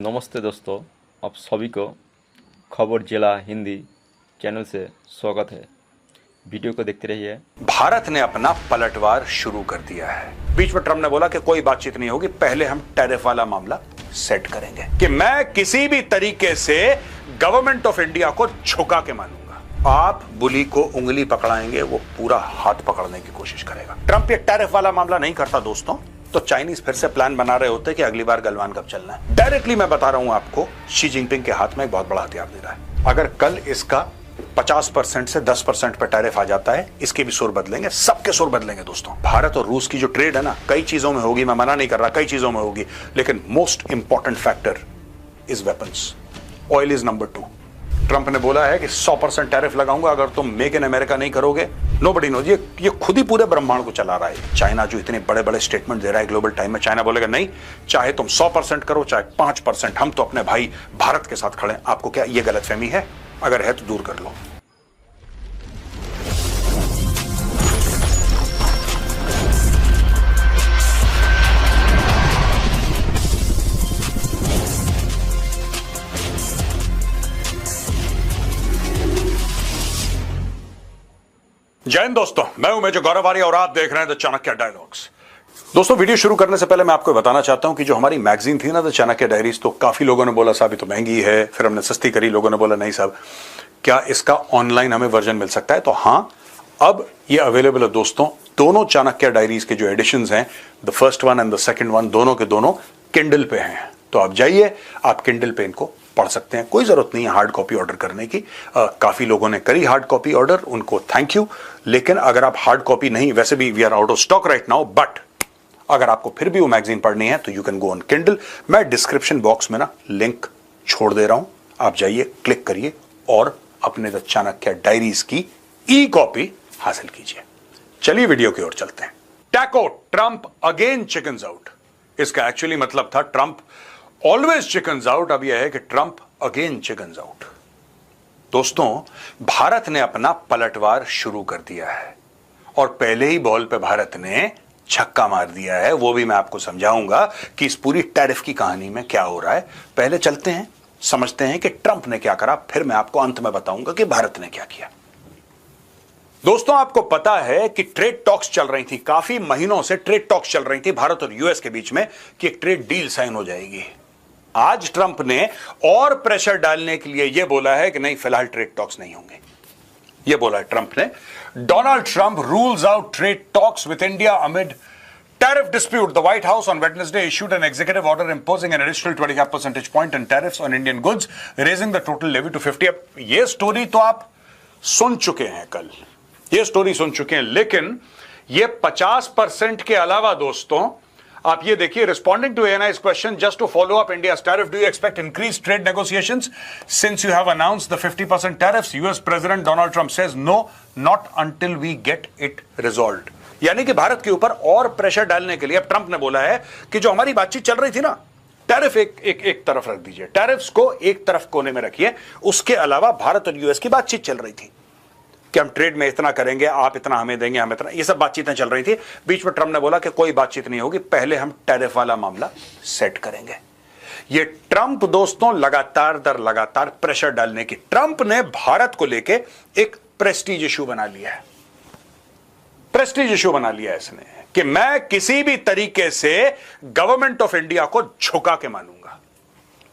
नमस्ते दोस्तों, आप सभी को खबर जिला हिंदी चैनल से स्वागत है। वीडियो को देखते रहिए। भारत ने अपना पलटवार शुरू कर दिया है। बीच में ट्रंप ने बोला कि कोई बातचीत नहीं होगी, पहले हम टैरिफ वाला मामला सेट करेंगे, कि मैं किसी भी तरीके से गवर्नमेंट ऑफ इंडिया को झुका के मानूंगा। आप बुली को उंगली पकड़ाएंगे, वो पूरा हाथ पकड़ने की कोशिश करेगा। ट्रंप ये टैरिफ वाला मामला नहीं करता दोस्तों, तो चाइनीज फिर से प्लान बना रहे होते कि अगली बार गलवान कब चलना है। डायरेक्टली मैं बता रहा हूं आपको, शी जिनपिंग के हाथ में एक बहुत बड़ा हथियार दे रहा है। अगर कल इसका 50% से 10% पर टैरिफ आ जाता है, इसके भी सुर बदलेंगे, सबके सुर बदलेंगे दोस्तों। भारत और रूस की जो ट्रेड है ना, कई चीजों में होगी, मैं मना नहीं कर रहा, कई चीजों में होगी, लेकिन most important factor is weapons. Oil is number 2। Trump ने बोला है कि 100% टैरिफ लगाऊंगा अगर तुम मेक इन अमेरिका नहीं करोगे। नोबडी नोज, ये खुद ही पूरे ब्रह्मांड को चला रहा है। चाइना जो इतने बड़े बड़े स्टेटमेंट दे रहा है ग्लोबल टाइम में, चाइना बोलेगा नहीं, चाहे तुम 100% करो, चाहे 5%, हम तो अपने भाई भारत के साथ खड़े हैं। आपको क्या ये गलतफहमी है? अगर है तो दूर कर लो। जय हिंद दोस्तों, मैं हूं मेजर गौरव आर्य और आप देख रहे हैं द चाणक्य डायलॉग्स। दोस्तों, वीडियो शुरू करने से पहले मैं आपको बताना चाहता हूं कि जो हमारी मैगजीन थी ना, द चाणक्य डायरीज, तो काफी लोगों ने बोला साहब ये तो महंगी है, फिर हमने सस्ती करी, लोगों ने बोला नहीं साहब क्या इसका ऑनलाइन हमें वर्जन मिल सकता है? तो हाँ, अब ये अवेलेबल है दोस्तों। दोनों चाणक्य डायरीज के जो एडिशंस हैं, the first one and the second one, दोनों के दोनों किंडल पे हैं। तो आप जाइए, आप किंडल पे इनको पढ़ सकते हैं। कोई जरूरत नहीं है हार्ड कॉपी ऑर्डर करने की। काफी लोगों ने करी हार्ड कॉपी ऑर्डर, उनको थैंक यू। लेकिन अगर आप हार्ड कॉपी नहीं, वैसे भी we are out of stock right now, but अगर आपको फिर भी वो मैगजीन पढ़नी है तो you can go on Kindle. मैं डिस्क्रिप्शन बॉक्स में ना लिंक छोड़ दे रहा हूं, आप जाइए, क्लिक करिए और अपने द चाणक्य डायरीज की ई कॉपी हासिल कीजिए। चलिए वीडियो की ओर चलते हैं। Taco Trump again chickens out. इसका एक्चुअली मतलब था ट्रंप ऑलवेज चिकन्स आउट। अब यह है कि ट्रंप अगेन चिकन्स आउट। दोस्तों, भारत ने अपना पलटवार शुरू कर दिया है और पहले ही बॉल पे भारत ने छक्का मार दिया है। वो भी मैं आपको समझाऊंगा कि इस पूरी टैरिफ की कहानी में क्या हो रहा है। पहले चलते हैं, समझते हैं कि ट्रंप ने क्या करा, फिर मैं आपको अंत में बताऊंगा कि भारत ने क्या किया। दोस्तों, आपको पता है कि ट्रेड टॉक्स चल रही थी, काफी महीनों से ट्रेड टॉक्स चल रही थी भारत और यूएस के बीच में कि एक ट्रेड डील साइन हो जाएगी। आज ट्रंप ने और प्रेशर डालने के लिए यह बोला है कि नहीं, फिलहाल ट्रेड टॉक्स नहीं होंगे। यह बोला है ट्रंप ने। Donald Trump rules out trade talks with India amid tariff dispute. The White House on Wednesday issued an executive order imposing an additional 25 percentage point in tariffs on Indian goods, raising the total levy to 50. अब ये story तो आप सुन चुके हैं, कल ये story सुन चुके हैं, लेकिन ये 50% के अलावा दोस्तों आप ये देखिए, responding to ANI's question just to follow up India's tariff, do you expect increased trade negotiations since you have announced the 50% tariffs? US President Donald Trump says no, not until we get it resolved. यानी कि भारत के ऊपर और pressure डालने के लिए अब Trump ने बोला है कि जो हमारी बातचीत चल रही थी ना, टैरिफ एक तरफ रख दीजिए, टैरिफ्स को एक तरफ कोने में रखिए। उसके अलावा भारत और यूएस की बातचीत चल रही थी कि हम ट्रेड में इतना करेंगे, आप इतना हमें देंगे, हम इतना, ये सब बातचीतें चल रही थी। बीच में ट्रंप ने बोला कि कोई बातचीत नहीं होगी, पहले हम टैरिफ वाला मामला सेट करेंगे। ये ट्रंप दोस्तों लगातार दर लगातार प्रेशर डालने की, ट्रंप ने भारत को लेके एक प्रेस्टीज इशू बना लिया है। प्रेस्टीज इशू बना लिया है इसने कि मैं किसी भी तरीके से गवर्नमेंट ऑफ इंडिया को झुका के मानूंगा।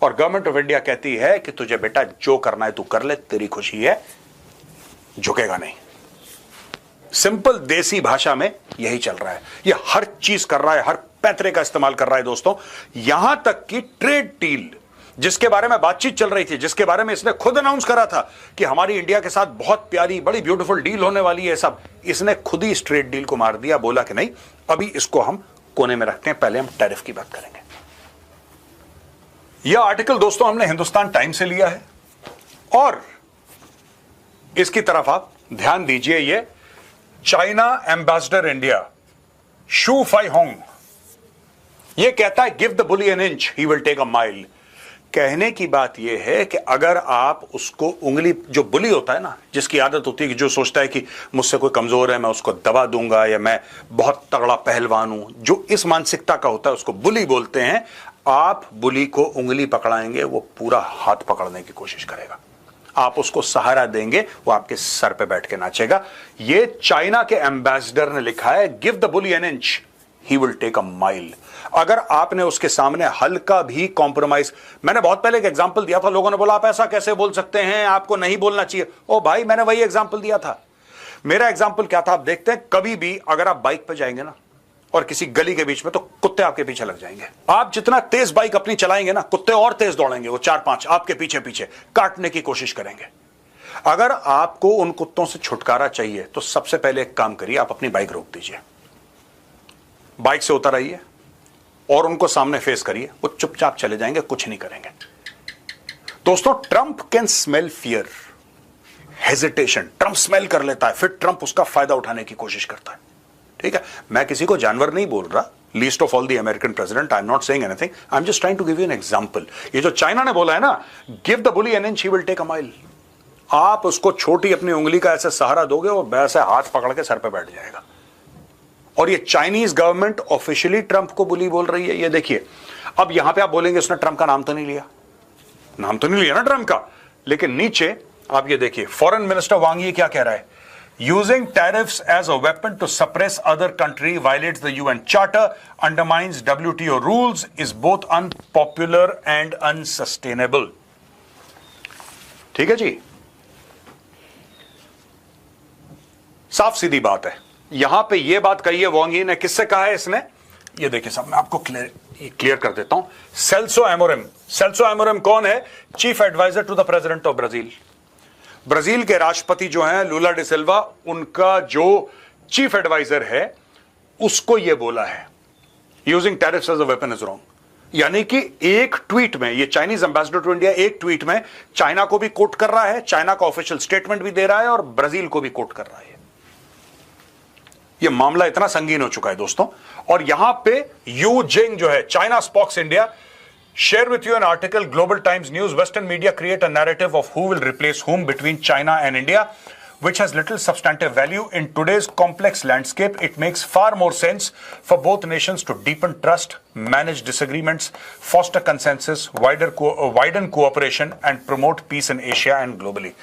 और गवर्नमेंट ऑफ इंडिया कहती है कि तुझे बेटा जो करना है तू कर ले, तेरी खुशी है, झुकेगा नहीं। सिंपल देसी भाषा में यही चल रहा है। ये हर चीज कर रहा है, हर पैतरे का इस्तेमाल कर रहा है दोस्तों। यहां तक कि ट्रेड डील जिसके बारे में बातचीत चल रही थी, जिसके बारे में इसने खुद अनाउंस करा था कि हमारी इंडिया के साथ बहुत प्यारी, बड़ी ब्यूटीफुल डील होने वाली है, सब इसने खुद ही इस ट्रेड डील को मार दिया। बोला कि नहीं, अभी इसको हम कोने में रखते हैं, पहले हम टैरिफ की बात करेंगे। यह आर्टिकल दोस्तों हमने हिंदुस्तान टाइम्स से लिया है और इसकी तरफ आप ध्यान दीजिए। ये China ambassador India Xu Fei Hong ये कहता है, give the bully an inch he will take a mile. कहने की बात यह है कि अगर आप उसको उंगली, जो बुली होता है ना, जिसकी आदत होती है कि जो सोचता है कि मुझसे कोई कमजोर है, मैं उसको दबा दूंगा या मैं बहुत तगड़ा पहलवान हूं, जो इस मानसिकता का होता है उसको बुली बोलते हैं। आप बुली को उंगली पकड़ाएंगे, वो पूरा हाथ पकड़ने की कोशिश करेगा। आप उसको सहारा देंगे, वो आपके सर पे बैठ के नाचेगा। ये चाइना के एम्बेसडर ने लिखा है, give the bully an inch, he will take a mile. अगर आपने उसके सामने हल्का भी कॉम्प्रोमाइज, मैंने बहुत पहले एक एग्जांपल दिया था, लोगों ने बोला आप ऐसा कैसे बोल सकते हैं, आपको नहीं बोलना चाहिए। ओ भाई, मैंने वही एग्जांपल दिया था। मेरा एग्जांपल क्या था, आप देखते हैं, कभी भी अगर आप बाइक पे जाएंगे ना और किसी गली के बीच में, तो कुत्ते आपके पीछे लग जाएंगे। आप जितना तेज बाइक अपनी चलाएंगे ना, कुत्ते और तेज दौड़ेंगे, वो 4-5 आपके पीछे पीछे काटने की कोशिश करेंगे। अगर आपको उन कुत्तों से छुटकारा चाहिए तो सबसे पहले एक काम करिए, आप अपनी बाइक रोक दीजिए, बाइक से उतर आइए और उनको सामने फेस करिए। वो चुपचाप चले जाएंगे, कुछ नहीं करेंगे। दोस्तों, Trump can smell fear, hesitation. Trump smell कर लेता है, फिर ट्रंप उसका फायदा उठाने की कोशिश करता है। ठीक है, मैं किसी को जानवर नहीं बोल रहा, least of all the American president. I am not saying anything, I am just trying to give you an example. ये जो चाइना ने बोला है ना, give the bully an inch, he will take a mile. आप उसको छोटी अपनी उंगली का ऐसे सहारा दोगे, वो वैसे हाथ पकड़ के सर पे बैठ जाएगा। और ये चाइनीज गवर्नमेंट ऑफिशियली ट्रंप को बुली बोल रही है। ये देखिए, अब यहां पे आप बोलेंगे उसने ट्रंप का नाम तो नहीं लिया, नाम तो नहीं लिया ना ट्रंप का, लेकिन नीचे आप ये देखिए, फॉरेन मिनिस्टर वांग यी क्या कह रहा है, using tariffs as a weapon to suppress other country, violates the UN charter, undermines WTO rules, is both unpopular and unsustainable. ठीक है जी, साफ सीधी बात है। यहां पे ये बात कही है वांग यी ने, किससे कहा है इसने, ये देखिए साहब, मैं आपको क्लियर कर देता हूं। सेल्सो एमोरिम। सेल्सो एमोरिम कौन है, chief adviser to the president of Brazil. Brazil के राष्ट्रपति जो हैं लूला डे सिल्वा, उनका जो चीफ एडवाइजर है, उसको यह बोला है, using tariffs as a weapon is wrong. यानी कि एक ट्वीट में, ये चाइनीज एम्बेसडर टू इंडिया एक ट्वीट में चाइना को भी कोट कर रहा है, चाइना का ऑफिशियल स्टेटमेंट भी दे रहा है और ब्राजील को भी कोट कर रहा है। ये मामला इतना संगीन हो चुका है दोस्तों। और यहां पे यू जिंग जो है, China स्पॉक्स India, share with you an article, global times news, western media create a narrative of who will replace whom between China and India, which has little substantive value in today's complex landscape. It makes far more sense for both nations to deepen trust, manage disagreements, foster consensus, widen cooperation, and promote peace in Asia and globally.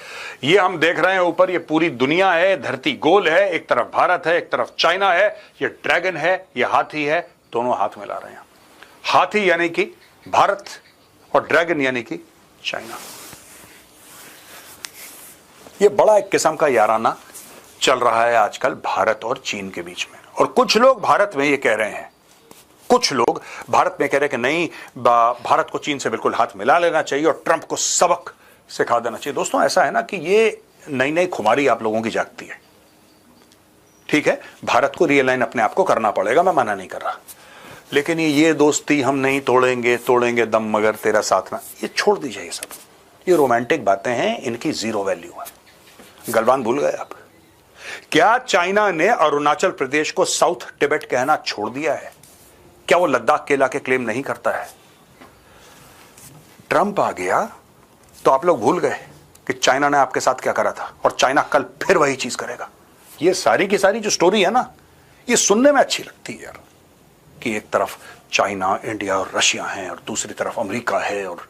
ये हम देख रहे हैं ऊपर, ये पूरी दुनिया है, धरती गोल है, एक तरफ भारत है, एक तरफ चाइना है, ये ड्रैगन है, ये हाथी है, दोनों हाथ मिला रहे हैं। हाथी यानी कि भारत और ड्रैगन यानी कि चाइना। ये बड़ा एक किस्म का याराना चल रहा है आजकल भारत और चीन के बीच में। और कुछ लोग भारत में ये कह रहे हैं, कुछ लोग भारत में कह रहे हैं कि नहीं, भारत को चीन से बिल्कुल हाथ मिला लेना चाहिए और ट्रंप को सबक सिखा देना चाहिए। दोस्तों, ऐसा है ना कि ये नई नई खुमारी आप लोगों की जागती है। ठीक है, भारत को रियलाइन अपने आप को करना पड़ेगा, मैं मना नहीं कर रहा, लेकिन ये दोस्ती हम नहीं तोड़ेंगे, तोड़ेंगे दम मगर तेरा साथ ना, ये छोड़ दीजिए। ये सब ये रोमांटिक बातें हैं, इनकी जीरो वैल्यू है। गलवान भूल गए आप? क्या चाइना ने अरुणाचल प्रदेश को साउथ टिबेट कहना छोड़ दिया है? क्या वो लद्दाख के इलाके क्लेम नहीं करता है? ट्रंप आ गया तो आप लोग भूल गए कि चाइना ने आपके साथ क्या करा था, और चाइना कल फिर वही चीज करेगा। ये सारी की सारी जो स्टोरी है ना, ये सुनने में अच्छी लगती है यार, कि एक तरफ चाइना, इंडिया और रशिया हैं और दूसरी तरफ अमेरिका है और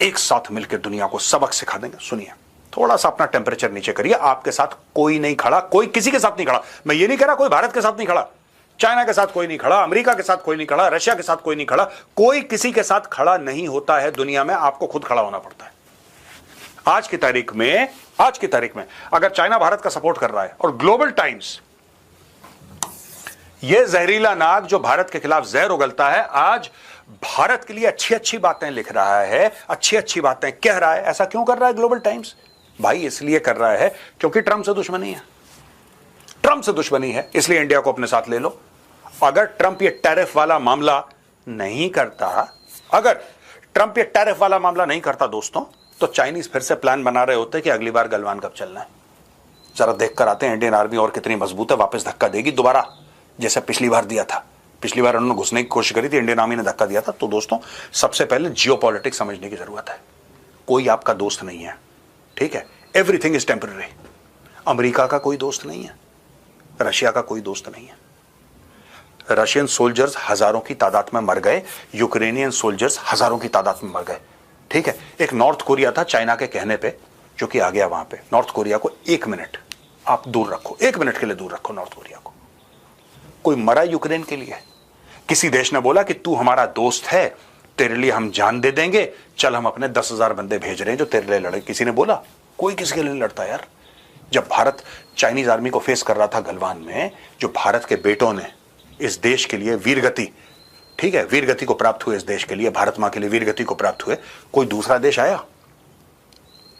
एक साथ मिलकर दुनिया को सबक सिखा देंगे। सुनिए, थोड़ा सा अपना टेम्परेचर नीचे करिए। आपके साथ कोई नहीं खड़ा, कोई किसी के साथ नहीं खड़ा। मैं ये नहीं कह रहा कोई भारत के साथ नहीं खड़ा, चाइना के साथ कोई नहीं खड़ा, अमेरिका के साथ कोई नहीं खड़ा, रशिया के साथ कोई नहीं खड़ा, कोई किसी के साथ खड़ा नहीं होता है दुनिया में, आपको खुद खड़ा होना पड़ता है। आज की तारीख में अगर चाइना भारत का सपोर्ट कर रहा है और ग्लोबल टाइम्स ये जहरीला नाग जो भारत के खिलाफ जहर उगलता है, आज भारत के लिए अच्छी अच्छी बातें लिख रहा है, अच्छी अच्छी बातें कह रहा है, ऐसा क्यों कर रहा है ग्लोबल टाइम्स? भाई इसलिए कर रहा है क्योंकि ट्रंप से दुश्मनी है। ट्रंप से दुश्मनी है, इसलिए इंडिया को अपने साथ ले लो। अगर ट्रंप ये टैरिफ वाला मामला नहीं करता दोस्तों, तो चाइनीज फिर से प्लान बना रहे होते कि अगली बार गलवान कब चलना है। जरा देख कर आते हैं इंडियन आर्मी और कितनी मजबूत है, वापस धक्का देगी दोबारा, जैसे पिछली बार दिया था। पिछली बार उन्होंने घुसने की कोशिश करी थी, इंडियन आर्मी ने धक्का दिया था। तो दोस्तों, सबसे पहले जियोपॉलिटिक्स समझने की जरूरत है। कोई आपका दोस्त नहीं है, ठीक है? Everything is temporary. अमेरिका का कोई दोस्त नहीं है, रशिया का कोई दोस्त नहीं है। रशियन सोल्जर्स हजारों की तादाद में मर गए, यूक्रेनियन सोल्जर्स हजारों की तादाद में मर गए। ठीक है, एक नॉर्थ कोरिया था चाइना के कहने पे जो कि आ गया वहां पे। नॉर्थ कोरिया को 1 मिनट आप दूर रखो, 1 मिनट के लिए दूर रखो नॉर्थ कोरिया को। कोई मरा यूक्रेन के लिए? किसी देश ने बोला कि तू हमारा दोस्त है, तेरे लिए हम जान दे देंगे, चल हम अपने 10,000 बंदे भेज रहे हैं जो तेरे लिए लड़े? किसी ने बोला? कोई किसी के लिए लड़ता यार। जब भारत चाइनीज आर्मी को फेस कर रहा था गलवान में, जो भारत के बेटों ने इस देश के लिए वीरगति, ठीक है, वीरगति को प्राप्त हुए, इस देश के लिए, भारत मां के लिए वीरगति को प्राप्त हुए, कोई दूसरा देश आया?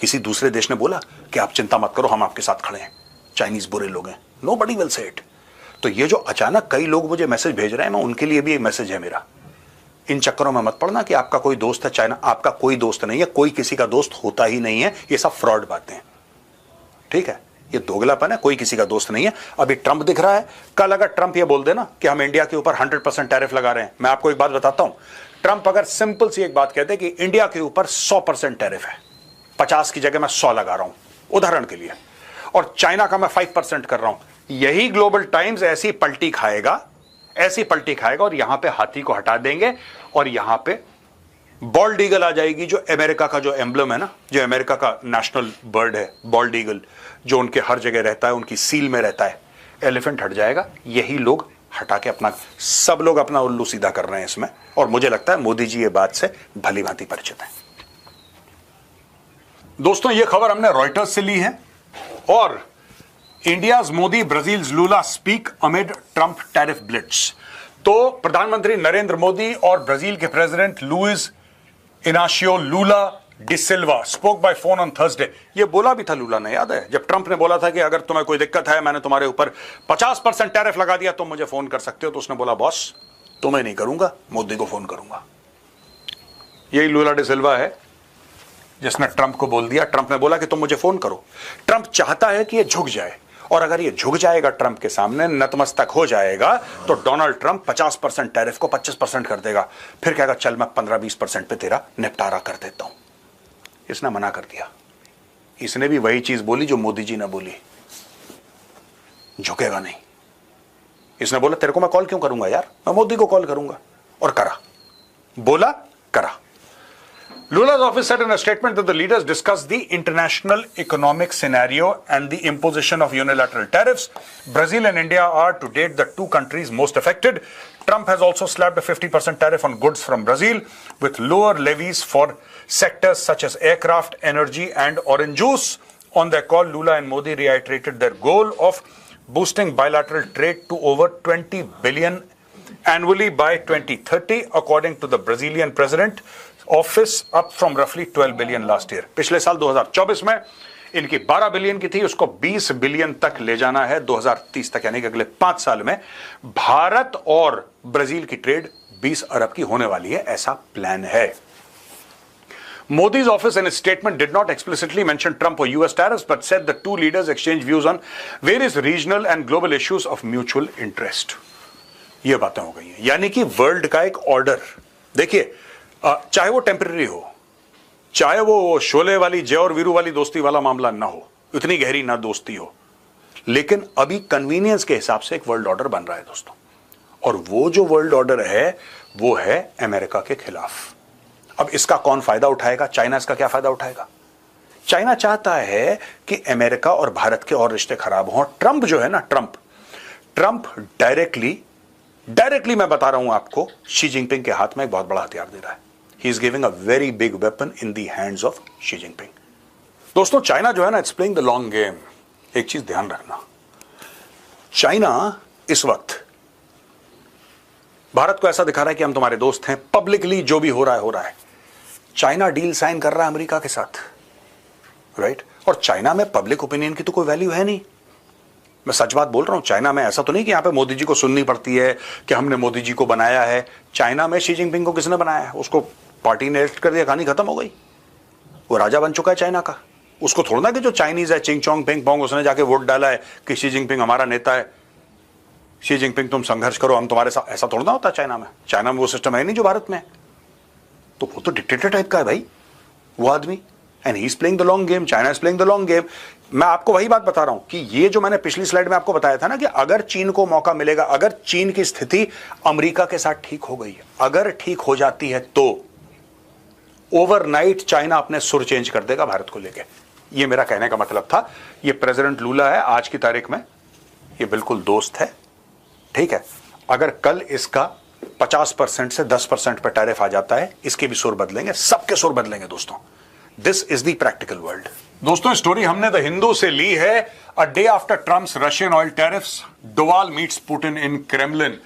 किसी दूसरे देश ने बोला कि आप चिंता मत करो, हम आपके साथ खड़े हैं, चाइनीज बुरे लोग हैं? Nobody will say it. तो ये जो अचानक कई लोग मुझे मैसेज भेज रहे हैं, मैं उनके लिए भी एक मैसेज है मेरा, इन चक्करों में मत पड़ना कि आपका कोई दोस्त है चाइना। आपका कोई दोस्त नहीं है, कोई किसी का दोस्त होता ही नहीं है, ये सब फ्रॉड बातें हैं। ठीक है, ये दोगलापन है, कोई किसी का दोस्त नहीं है। अभी ट्रंप दिख रहा है, कल अगर ट्रंप ये बोल देना कि हम इंडिया के ऊपर 100% टैरिफ लगा रहे हैं, मैं आपको एक बात बताता हूं, ट्रंप अगर सिंपल सी एक बात कहते कि इंडिया के ऊपर 100% टैरिफ है, 50 की जगह मैं 100 लगा रहा हूं उदाहरण के लिए, और चाइना का मैं 5% कर रहा हूं, यही ग्लोबल टाइम्स ऐसी पलटी खाएगा, ऐसी पलटी खाएगा, और यहां पे हाथी को हटा देंगे और यहां पे बॉल्ड ईगल आ जाएगी, जो अमेरिका का जो एम्बलम है ना, जो अमेरिका का नेशनल बर्ड है, बॉल्ड ईगल, जो उनके हर जगह रहता है, उनकी सील में रहता है। एलिफेंट हट जाएगा, यही लोग हटा के अपना, सब लोग अपना उल्लू सीधा कर रहे हैं इसमें, और मुझे लगता है मोदी जी ये बात से भली भांति परिचित है। दोस्तों, ये खबर हमने रॉयटर्स से ली है, और India's Modi Brazil's Lula speak amid Trump tariff blitz. तो प्रधानमंत्री नरेंद्र मोदी और ब्राजील के president Luiz Inacio Lula da Silva spoke by phone on Thursday. ये बोला भी था लूला ने, याद है, जब ट्रंप ने बोला था कि अगर तुम्हें कोई दिक्कत है, मैंने तुम्हारे ऊपर 50% टैरिफ लगा दिया, तुम मुझे फोन कर सकते हो, तो उसने बोला बॉस तुम्हें नहीं करूंगा, मोदी को फोन करूंगा। यही लूला डी सिल्वा है जिसने ट्रंप को बोल दिया, ट्रंप ने बोला कि तुम मुझे फोन करो। ट्रंप चाहता है कि ये झुक जाए, और अगर ये झुक जाएगा ट्रंप के सामने, नतमस्तक हो जाएगा, तो डोनाल्ड ट्रंप 50% टैरिफ को 25% कर देगा, फिर कहेगा चल मैं 15-20% पे तेरा निपटारा कर देता हूं। इसने मना कर दिया। इसने भी वही चीज बोली जो मोदी जी ने बोली, झुकेगा नहीं। इसने बोला तेरे को मैं कॉल क्यों करूंगा यार, मैं मोदी को कॉल करूंगा, और करा, बोला, करा। Lula's office said in a statement that the leaders discussed the international economic scenario and the imposition of unilateral tariffs. Brazil and India are to date the two countries most affected. Trump has also slapped a 50% tariff on goods from Brazil, with lower levies for sectors such as aircraft, energy, and orange juice. On their call, Lula and Modi reiterated their goal of boosting bilateral trade to over 20 billion annually by 2030, according to the Brazilian president office, up from roughly 12 billion last year. पिछले साल 2024 में इनकी 12 billion की थी, उसको 20 billion तक ले जाना है 2030 तक, यानी कि अगले 5 साल में भारत और ब्राजील की ट्रेड 20 अरब की होने वाली है, ऐसा प्लान है। Modi's office in its statement did not explicitly mention Trump or US tariffs, but said the two leaders exchanged views on various regional and global issues of mutual interest. ये बातें हो गई हैं, यानी कि वर्ल्ड का एक ऑर्डर। देखिए, चाहे वो टेम्पररी हो, चाहे वो शोले वाली, जय और वीरू वाली दोस्ती वाला मामला ना हो, इतनी गहरी ना दोस्ती हो, लेकिन अभी कन्वीनियंस के हिसाब से एक वर्ल्ड ऑर्डर बन रहा है दोस्तों, और वो जो वर्ल्ड ऑर्डर है वो है अमेरिका के खिलाफ। अब इसका कौन फायदा उठाएगा? चाइना इसका क्या फायदा उठाएगा? चाइना चाहता है कि अमेरिका और भारत के और रिश्ते खराब हों। ट्रंप जो है ना, ट्रंप डायरेक्टली मैं बता रहा हूं आपको, शी जिनपिंग के हाथ में एक बहुत बड़ा हथियार दे रहा है। He is giving a very big weapon in the hands of Xi Jinping. दोस्तों, चाइना जो है ना, it's playing the long game. एक चीज ध्यान रखना, चाइना इस वक्त भारत को ऐसा दिखा रहा है कि हम तुम्हारे दोस्त हैं, पब्लिकली जो भी हो रहा है। चाइना डील साइन कर रहा है अमेरिका के साथ, राइट? और चाइना में पब्लिक ओपिनियन की तो कोई वैल्यू है नहीं। मैं सच बात बोल रहा हूं, चाइना में ऐसा तो नहीं कि यहां पे मोदी जी को सुननी पड़ती है कि हमने मोदी जी को बनाया है। चाइना में शी जिनपिंग को किसने बनाया है? उसको पार्टी ने इलेक्ट कर दिया, कहानी खत्म हो गई, वो राजा बन चुका है चाइना का। उसको थोड़ा ना कि जो चाइनीज है चिंग चोंग पिंग पोंग, उसने जाके वोट डाला है कि शी जिनपिंग हमारा नेता है, शी जिनपिंग तुम संघर्ष करो, हम तुम्हारे साथ, ऐसा थोड़ा ना होता है चाइना में वो सिस्टम है नहीं जो भारत में है। तो वो तो डिक्टेटर टाइप का है भाई वो आदमी, and he is playing the long game, China is playing the long game. मैं आपको वही बात बता रहा हूं कि ये जो मैंने पिछली स्लाइड में आपको बताया था ना कि अगर चीन को मौका मिलेगा, अगर चीन की स्थिति अमेरिका के साथ ठीक हो गई, अगर ठीक हो जाती है तो ओवरनाइट चाइना अपने सुर चेंज कर देगा भारत को लेके। ये मेरा कहने का मतलब था। ये प्रेसिडेंट लूला है आज की तारीख में, ये बिल्कुल दोस्त है, ठीक है। अगर कल इसका 50% से 10% पर टैरिफ आ जाता है, इसके भी सुर बदलेंगे, सबके सुर बदलेंगे दोस्तों। This is the practical world. दोस्तों स्टोरी हमने द हिंदू से ली है। अ day after Trump's Russian oil tariffs, Doval meets Putin in Kremlin.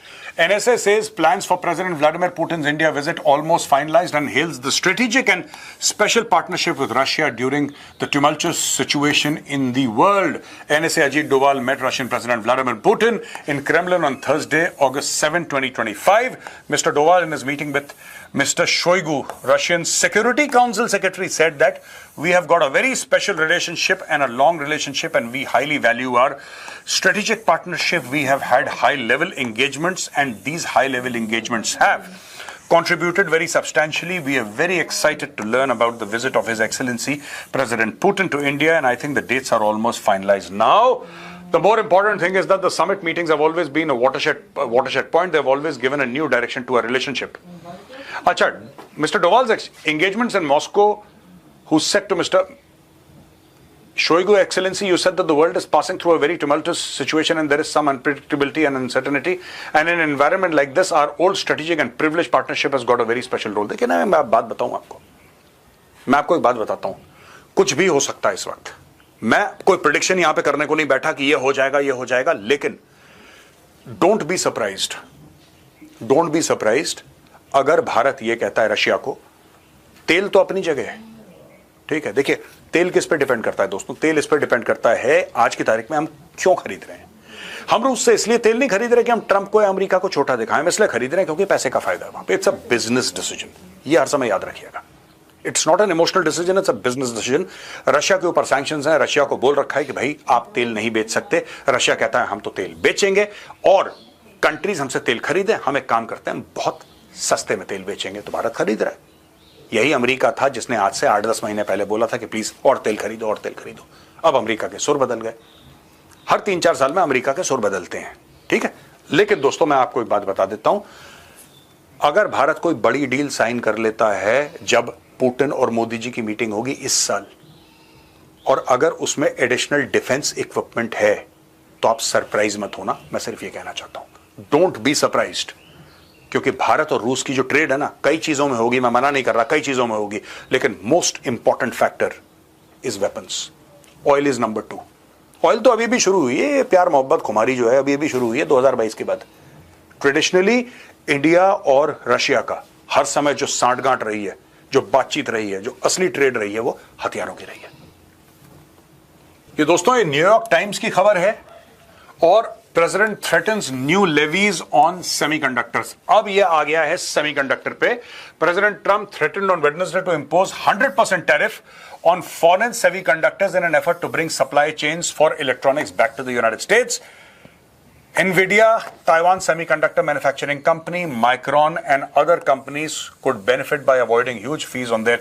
NSA says plans for President Vladimir Putin's India visit almost finalized and hails the strategic and special partnership with Russia during the tumultuous situation in the world. NSA Ajit Doval met Russian President Vladimir Putin in Kremlin on Thursday, August 7, 2025. Mr. Doval, in his meeting with Mr. Shoigu, Russian Security Council Secretary, said that we have got a very special relationship and a long relationship, and we highly value our strategic partnership. We have had high-level engagements, and these high-level engagements have contributed very substantially. We are very excited to learn about the visit of His Excellency President Putin to India, and I think the dates are almost finalized now. The more important thing is that the summit meetings have always been a watershed point. They have always given a new direction to our relationship. Acha, Mr. Doval's engagements in Moscow, who said to Mr. Shoigu, Excellency, you said that the world is passing through a very tumultuous situation and there is some unpredictability and uncertainty. And in an environment like this, our old strategic and privileged partnership has got a very special role. देखिए ना, मैं बात बताऊं आपको, मैं आपको एक बात बताता हूं, कुछ भी हो सकता है इस वक्त। मैं कोई प्रेडिक्शन यहां पे करने को नहीं बैठा कि ये हो जाएगा, लेकिन डोंट बी सरप्राइज्ड अगर भारत ये कहता है रशिया को, तेल तो अपनी जगह है, ठीक है। देखिए तेल किस पे डिपेंड करता है दोस्तों, तेल इस पे डिपेंड करता है आज की तारीख में हम क्यों खरीद रहे हैं। हम रूस से इसलिए तेल नहीं खरीद रहे कि हम ट्रंप को या अमेरिका को छोटा दिखाएं, हम इसलिए खरीद रहे हैं क्योंकि पैसे का फायदा है वहां पे। इट्स अ बिजनेस डिसीजन, ये हर समय याद रखिएगा। It's not an emotional decision, it's a business decision. Russia के ऊपर सैंक्शंस हैं, रशिया को बोल रखा है कि भाई आप तेल नहीं बेच सकते। रशिया कहता है हम तो तेल बेचेंगे और कंट्रीज हमसे तेल खरीदें, हम एक काम करते हैं, हम बहुत सस्ते में तेल बेचेंगे, तो भारत खरीद रहा है। यही अमेरिका था जिसने आज से 8-10 महीने पहले बोला था कि प्लीज और तेल खरीदो। अब अमेरिका के सुर बदल गए। हर 3-4 साल में अमेरिका के सुर बदलते हैं, ठीक है। लेकिन दोस्तों मैं आपको एक बात बता देता हूं, अगर भारत कोई बड़ी डील साइन कर लेता है जब पुतिन और मोदी जी की मीटिंग होगी इस साल, और अगर उसमें एडिशनल डिफेंस इक्विपमेंट है, तो आप सरप्राइज मत होना। मैं सिर्फ ये कहना चाहता हूं, डोंट बी सरप्राइज्ड, क्योंकि भारत और रूस की जो ट्रेड है ना, कई चीजों में होगी, मैं मना नहीं कर रहा, कई चीजों में होगी, लेकिन most important factor is weapons. Oil is number 2। Oil तो अभी भी शुरू हुई है, प्यार मोहब्बत खुमारी जो है अभी भी शुरू हुई है 2022 के बाद। ट्रेडिशनली इंडिया और रशिया का हर समय जो सांठगांठ रही है, जो बातचीत रही है, जो असली ट्रेड रही है, वो हथियारों की रही है। ये दोस्तों ये न्यूयॉर्क टाइम्स की खबर है, और president threatens new levies on semiconductors. अब ये आ गया है सेमीकंडक्टर पे। President Trump threatened on Wednesday to impose 100% tariff on foreign semiconductors in an effort to bring supply chains for electronics back to the United States. NVIDIA, Taiwan Semiconductor Manufacturing Company, Micron, and other companies could benefit by avoiding huge fees on their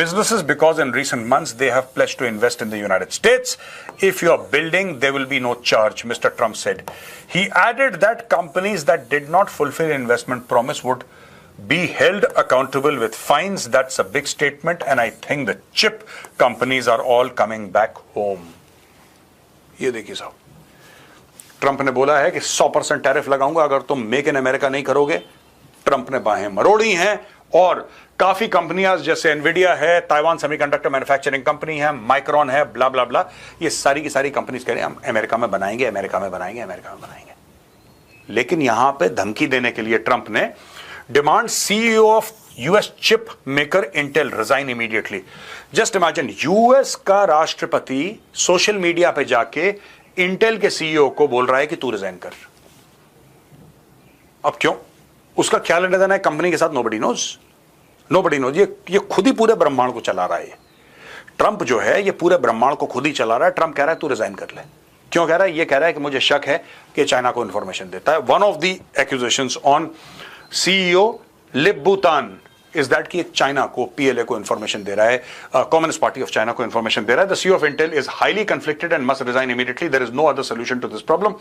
businesses because in recent months they have pledged to invest in the United States. If you are building, there will be no charge, Mr. Trump said. He added that companies that did not fulfill investment promise would be held accountable with fines. That's a big statement, and I think the chip companies are all coming back home. ये देखिए साहब, Trump ने बोला है कि 100% tariff लगाऊंगा अगर तुम मेक इन अमेरिका नहीं करोगे। ट्रंप ने बाहें मरोड़ी हैं, और काफी कंपनियां जैसे एनवीडिया है, ताइवान सेमीकंडक्टर मैन्युफैक्चरिंग कंपनी है, माइक्रॉन है, ब्ला ब्ला ब्ला, ये सारी की सारी कंपनीज कह रहे हैं हम अमेरिका में बनाएंगे, अमेरिका में बनाएंगे, अमेरिका में बनाएंगे। लेकिन यहां पे धमकी देने के लिए ट्रंप ने demand CEO of US chip maker Intel resign immediately. Just imagine, US का राष्ट्रपति सोशल मीडिया पे जाके इंटेल के CEO को बोल रहा है कि तू रिजाइन कर। अब क्यों? उसका क्या लेना देना है कंपनी के साथ? Nobody knows. ये खुद ही पूरे ब्रह्मांड को चला रहा है। ट्रंप जो है ये पूरे ब्रह्मांड को खुद ही चला रहा है। ट्रंप कह रहा है तू रिजाइन कर ले। क्यों कह रहा है? ये कह रहा है कि मुझे शक है कि चाइना को इंफॉर्मेशन देता है। One of the accusations on CEO Lip Bu Tan is that कि चाइना को, पीएलए को इंफॉर्मेशन दे रहा है, कम्युनिस्ट पार्टी ऑफ चाइना को इंफॉर्मेशन दे रहा है, the CEO of Intel is highly conflicted and must resign immediately, there is no other solution to this problem.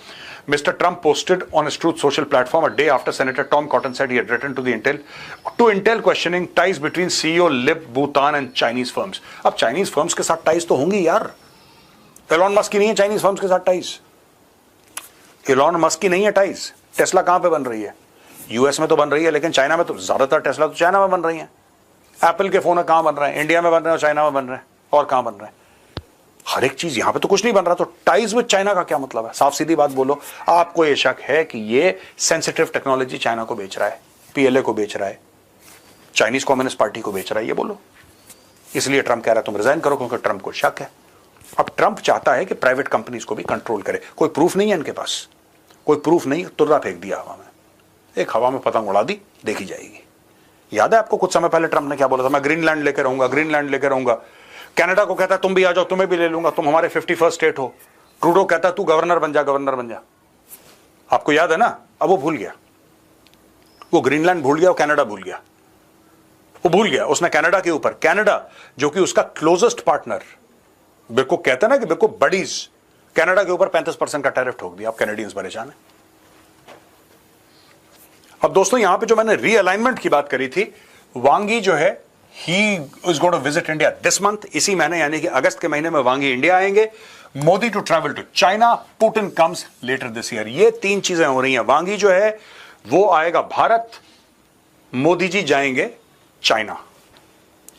Mr Trump posted on his Truth Social platform a day after senator Tom Cotton said he had written to Intel questioning ties between CEO lip Bhutan and Chinese firms. अब Chinese firms के साथ ties तो होंगी यार. Elon Musk की नहीं है Chinese firms के साथ टाइज. एलॉन मस्क की नहीं है टाइज. टेस्ला कहां पे बन रही है? यूएस में तो बन रही है, लेकिन चाइना में तो ज्यादातर टेस्ला तो चाइना में बन रही है. एप्पल के फोन कहां बन रहे हैं? इंडिया में बन रहे हैं, चाइना में बन रहे हैं, और कहां बन रहे हैं? हर एक चीज यहां पे तो कुछ नहीं बन रहा. तो टाइज विद चाइना का क्या मतलब है? साफ सीधी बात बोलो. आपको ये शक है कि ये सेंसिटिव टेक्नोलॉजी चाइना को बेच रहा है, पीएलए को बेच रहा है, चाइनीज कम्युनिस्ट पार्टी को बेच रहा है, ये बोलो. इसलिए ट्रंप कह रहा है तुम रिजाइन करो, क्योंकि ट्रंप को शक है. अब ट्रंप चाहता है कि प्राइवेट कंपनीज को भी कंट्रोल करे. कोई प्रूफ नहीं है इनके पास, कोई प्रूफ नहीं. तुर्रा फेंक दिया हवा में, एक हवा में पतंग उड़ा दी, देखी जाएगी. याद है आपको कुछ समय पहले ट्रंप ने क्या बोला था? मैं ग्रीनलैंड लेकर रहूंगा, ग्रीनलैंड लेकर रहूंगा. कनाडा को कहता है तुम भी आ जाओ, तुम्हें भी ले लूंगा, तुम हमारे 51st स्टेट हो. ट्रूडो कहता है तू गवर्नर बन जा, गवर्नर बन जा. आपको याद है ना? अब वो भूल गया. वो ग्रीनलैंड भूल गया, वो कनाडा भूल गया. वो भूल गया. उसने कनाडा के ऊपर, कनाडा जो कि उसका क्लोजेस्ट पार्टनर, बिल्कुल कहता है ना कि बिल्कुल बडीज, कनाडा के ऊपर 35% का टैरिफ ठोक दिया. अब कैनेडियंस परेशान है. अब दोस्तों यहां पे जो मैंने रीअलाइनमेंट की बात करी थी, वांग यी जो है he is going to visit India this month. इसी महीने यानी कि अगस्त के महीने में वांग यी इंडिया आएंगे. Modi to travel to China, Putin comes later this year. ये तीन चीजें हो रही हैं. वांग यी जो है वो आएगा भारत, मोदी जी जाएंगे चाइना,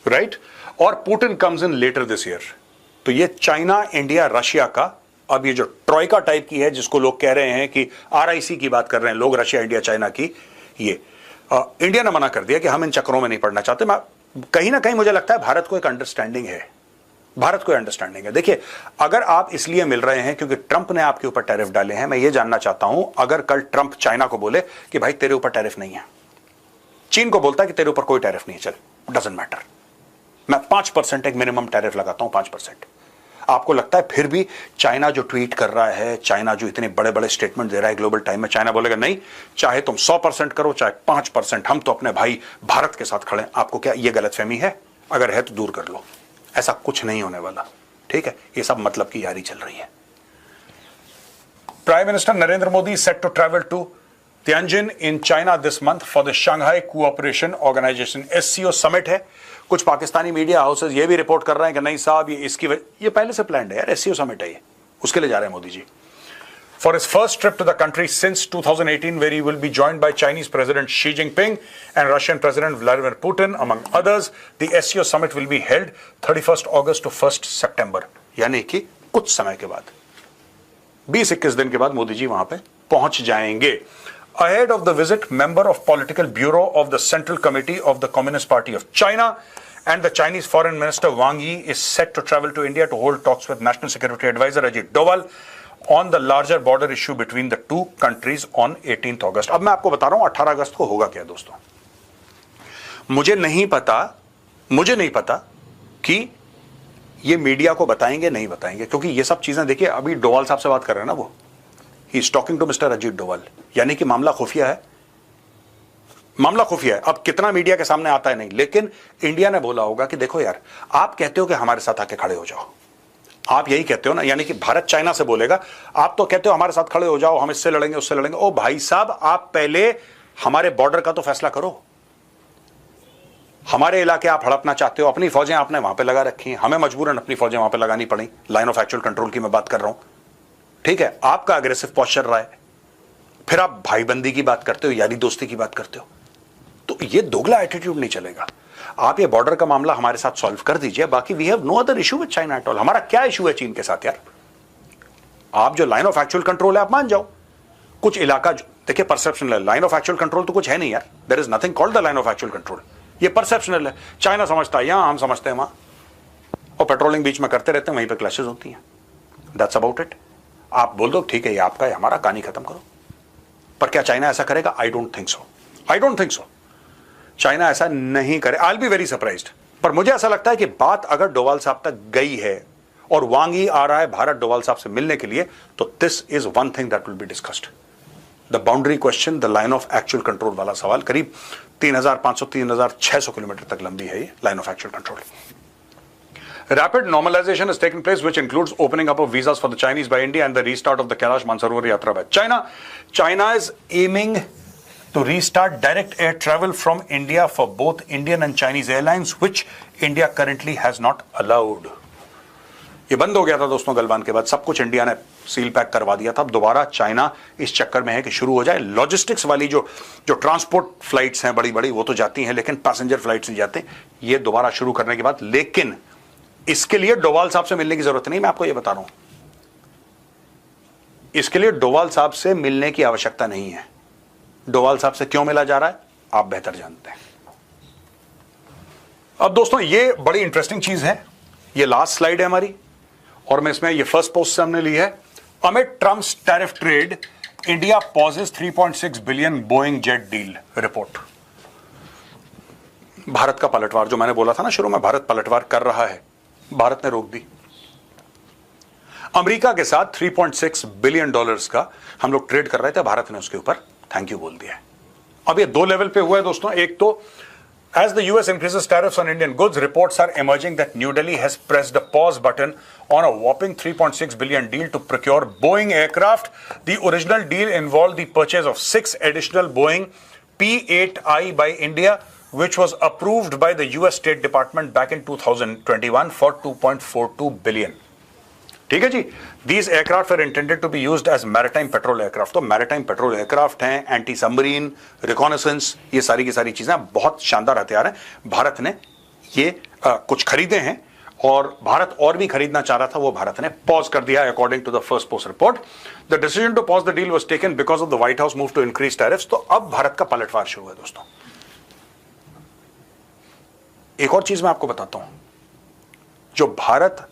राइट, और Putin comes in later this year. तो ये चाइना, इंडिया, रशिया का अब ये जो ट्रॉयका टाइप की है, जिसको लोग कह रहे हैं कि आरआईसी की बात कर रहे हैं लोग, रशिया, इंडिया, चाइना की, ये इंडिया ने मना कर दिया कि हम इन चक्रों में नहीं पड़ना चाहते. मैं कहीं ना कहीं मुझे लगता है भारत को एक अंडरस्टैंडिंग है. भारत को अंडरस्टैंडिंग है. देखिए, अगर आप इसलिए मिल रहे हैं क्योंकि ट्रंप ने आपके ऊपर टैरिफ डाले हैं, मैं ये जानना चाहता हूं, अगर कल ट्रंप चाइना को बोले कि भाई तेरे ऊपर टैरिफ नहीं है, चीन को बोलता है कि तेरे ऊपर कोई टैरिफ नहीं है, चल डजंट मैटर, मैं 5% एक मिनिमम टैरिफ लगाता हूं, 5%. आपको लगता है फिर भी चाइना जो ट्वीट कर रहा है, चाइना जो इतने बड़े बड़े स्टेटमेंट दे रहा है ग्लोबल टाइम में, चाइना बोलेगा नहीं, चाहे तुम 100% करो, चाहे 5%, हम तो अपने भाई भारत के साथ खड़े हैं. आपको क्या ये गलतफहमी है? अगर है तो दूर कर लो. ऐसा कुछ नहीं होने वाला. ठीक है, ये सब मतलब की यारी चल रही है. Prime minister Narendra Modi set to travel to Tianjin in China this month for the Shanghai Cooperation Organization SCO summit है. कुछ पाकिस्तानी मीडिया हाउसेस ये भी रिपोर्ट कर रहे हैं कि नहीं साहब, ये पहले से प्लान्ड है यार. SCO समिट है, ये उसके लिए जा रहे हैं Modi ji. For his first trip to the country since 2018, where he will be joined by Chinese President Xi Jinping and Russian President Vladimir Putin, among others, the SCO summit will be held 31st August to 1st September. यानी कि कुछ समय के बाद, 20-21 दिन के बाद मोदी जी वहां पे पहुंच जाएंगे. Ahead of the visit, member of Political Bureau of the Central Committee of the Communist Party of China and the Chinese Foreign Minister Wang Yi is set to travel to India to hold talks with National Security Advisor Ajit Doval on the larger border issue between the two countries on 18th August. अब मैं आपको बता रहा हूं 18 अगस्त को होगा क्या दोस्तों. मुझे नहीं पता कि ये मीडिया को बताएंगे नहीं बताएंगे, क्योंकि ये सब चीजें देखिए, अभी डोवाल साहब से बात कर रहे हैं ना, वो he is talking to mister Ajit Doval, यानी कि मामला खुफिया है. मामला खुफिया है. अब कितना मीडिया के सामने आता है नहीं, लेकिन इंडिया ने बोला होगा कि देखो यार, आप कहते हो कि हमारे साथ आके खड़े हो जाओ, आप यही कहते हो ना, यानी कि भारत चाइना से बोलेगा, आप तो कहते हो हमारे साथ खड़े हो जाओ, हम इससे लड़ेंगे उससे लड़ेंगे. ओ भाई साहब, आप पहले हमारे बॉर्डर का तो फैसला करो. हमारे इलाके आप हड़पना चाहते हो, अपनी फौजें आपने वहां पे लगा रखी हैं, हमें मजबूरन अपनी फौजें वहां पे लगानी पड़ी. लाइन ऑफ एक्चुअल कंट्रोल की मैं बात कर रहा हूं. ठीक है, आपका अग्रेसिव पोस्चर रहा है, फिर आप भाईबंदी की बात करते हो, यारी दोस्ती की बात करते हो, तो ये दोगला एटीट्यूड नहीं चलेगा. आप ये बॉर्डर का मामला हमारे साथ सॉल्व कर दीजिए, बाकी we have no other issue with China at all. हमारा क्या इशू है चीन के साथ यार? आप जो लाइन ऑफ एक्चुअल कंट्रोल है आप मान जाओ. कुछ इलाका देखिए परसेप्शनल है, लाइन ऑफ एक्चुअल कंट्रोल तो कुछ है नहीं यार. There is nothing called the line of actual control. ये परसेप्शनल है. चाइना समझता है यहां, हम समझते हैं वहां, और पेट्रोलिंग बीच में करते रहते हैं, वहीं पर क्लैशेस होती हैं. That's about it. आप बोल दो ठीक है ये आपका है, हमारा, कहानी खत्म करो. पर क्या चाइना ऐसा करेगा? I don't think so. I don't think so. China ऐसा नहीं करे. I will be very surprised. पर मुझे ऐसा लगता है कि बात अगर डोवाल साहब तक गई है और वांग यी आ रहा है भारत डोवाल साहब से मिलने के लिए, तो this is one thing that will be discussed. The boundary question, the line of actual control वाला सवाल, करीब 3,500 3,600 किलोमीटर तक लंबी है ये line of actual control. Rapid normalization has taken place, which includes opening up of visas for the Chinese by India and the restart of the Kailash Mansarovar Yatra by China. China is aiming to restart direct air travel from India for both Indian and Chinese airlines, which India currently has not allowed. ये बंद हो गया था दोस्तों गलवान के बाद, सब कुछ इंडिया ने सील पैक करवा दिया था. अब दोबारा चाइना इस चक्कर में है कि शुरू हो जाए. लॉजिस्टिक्स वाली जो ट्रांसपोर्ट फ्लाइट्स हैं बड़ी बड़ी वो तो जाती हैं, लेकिन पैसेंजर फ्लाइट्स नहीं जाते. ये दोबारा शुरू करने के बाद, लेकिन इसके लिए डोवाल साहब से मिलने की जरूरत नहीं, मैं आपको ये बता रहा हूं. इसके लिए डोवाल साहब से मिलने की आवश्यकता नहीं है. डोवाल साहब से क्यों मिला जा रहा है आप बेहतर जानते हैं. अब दोस्तों ये बड़ी इंटरेस्टिंग चीज है. ये लास्ट स्लाइड है हमारी और मैं इसमें ये फर्स्ट पोस्ट से हमने ली है. Amid Trump's tariff trade, India pauses 3.6 billion Boeing jet deal report. भारत का पलटवार, जो मैंने बोला था ना शुरू में, भारत पलटवार कर रहा है, भारत ने रोक दी. अमेरिका के साथ 3.6 बिलियन डॉलर्स का हम लोग ट्रेड कर रहे थे, भारत ने उसके ऊपर थैंक यू बोल दिया है. अब ये दो लेवल पे हुआ है दोस्तों. एक तो as the US increases tariffs on Indian goods, reports are emerging that New Delhi has pressed the pause button on a whopping 3.6 billion deal to procure Boeing aircraft. The original deal involved the purchase of 6 additional Boeing P-8I by India, which was approved by the US State Department back in 2021 for 2.42 billion. ठीक है जी. These aircraft are intended to be used as maritime patrol aircraft. तो maritime patrol aircraft हैं, anti submarine, reconnaissance, ये सारी की सारी चीजें बहुत शानदार हथियार हैं. भारत ने ये कुछ खरीदे हैं और भारत और भी खरीदना चाह रहा था, वो भारत ने पॉज कर दिया according to the Firstpost report. The decision to pause the deal was taken because of the White House move to increase tariffs. तो अब भारत का पलटवार शुरू है दोस्तों. एक और चीज मैं आपको बताता हूं. जो भारत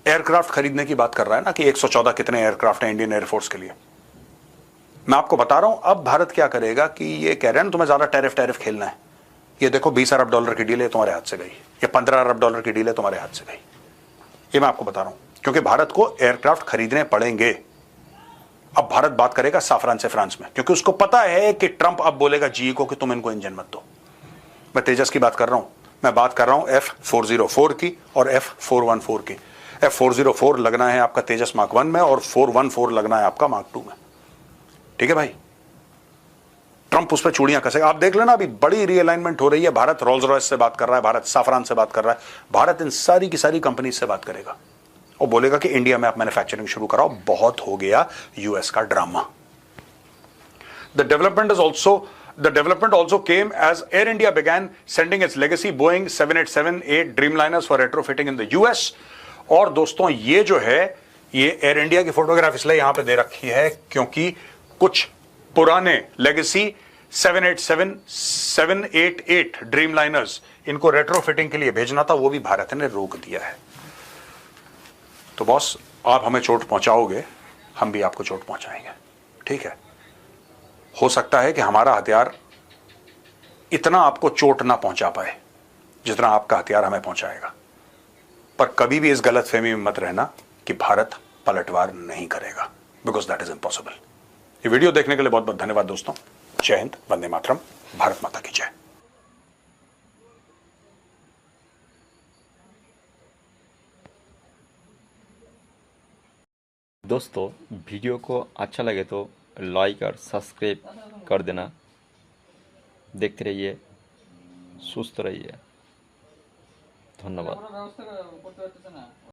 एयरक्राफ्ट खरीदने की बात कर रहा है ना कि 114 कितने एयरक्राफ्ट हैं इंडियन एयरफोर्स के लिए, मैं आपको बता रहा हूं अब भारत क्या करेगा कि ये कह रहे हैं तुम्हें ज्यादा टैरिफ खेलना है, ये देखो 20 अरब डॉलर की डील है तुम्हारे हाथ से गई, ये 15 अरब डॉलर की डील है तुम्हारे हाथ से गई. ये मैं आपको बता रहा हूं क्योंकि भारत को एयरक्राफ्ट खरीदने पड़ेंगे. अब भारत बात करेगा साफरान से फ्रांस में, क्योंकि उसको पता है कि ट्रंप अब बोलेगा जीई को कि तुम इनको इंजन मत दो. मैं तेजस की बात कर रहा हूं, मैं बात कर रहा हूं F404 की और F414 की. F404 लगना है आपका तेजस मार्क 1 में और 414 लगना है आपका मार्क 2 में. ठीक है भाई. ट्रंप उस पर चूड़ियां कसेगा. आप देख लेना, अभी बड़ी रीअलाइनमेंट हो रही है. भारत रोल्स रॉयस से बात कर रहा है, भारत साफरान से बात कर रहा है, भारत इन सारी की सारी कंपनी से बात करेगा और बोलेगा कि इंडिया में आप मैन्युफैक्चरिंग शुरू कराओ. बहुत हो गया यूएस का drama. The development also came as Air India began sending its legacy Boeing 787-8 Dreamliners for retrofitting in the US. और दोस्तों ये जो है, ये एयर इंडिया की फोटोग्राफ इसलिए यहां पे दे रखी है क्योंकि कुछ पुराने लेगेसी 787 788 ड्रीमलाइनर्स इनको रेट्रोफिटिंग के लिए भेजना था, वो भी भारत ने रोक दिया है. तो बॉस आप हमें चोट पहुंचाओगे, हम भी आपको चोट पहुंचाएंगे. ठीक है. हो सकता है कि हमारा हथियार इतना आपको चोट ना पहुंचा पाए जितना आपका हथियार हमें पहुंचाएगा, पर कभी भी इस गलतफहमी में मत रहना कि भारत पलटवार नहीं करेगा, बिकॉज दैट इज इंपॉसिबल. ये वीडियो देखने के लिए बहुत बहुत धन्यवाद दोस्तों. जय हिंद, वंदे मातरम, भारत माता की जय. दोस्तों वीडियो को अच्छा लगे तो लाइक और सब्सक्राइब कर देना. देखते रहिए, सुस्त रहिए. धन्यवाद.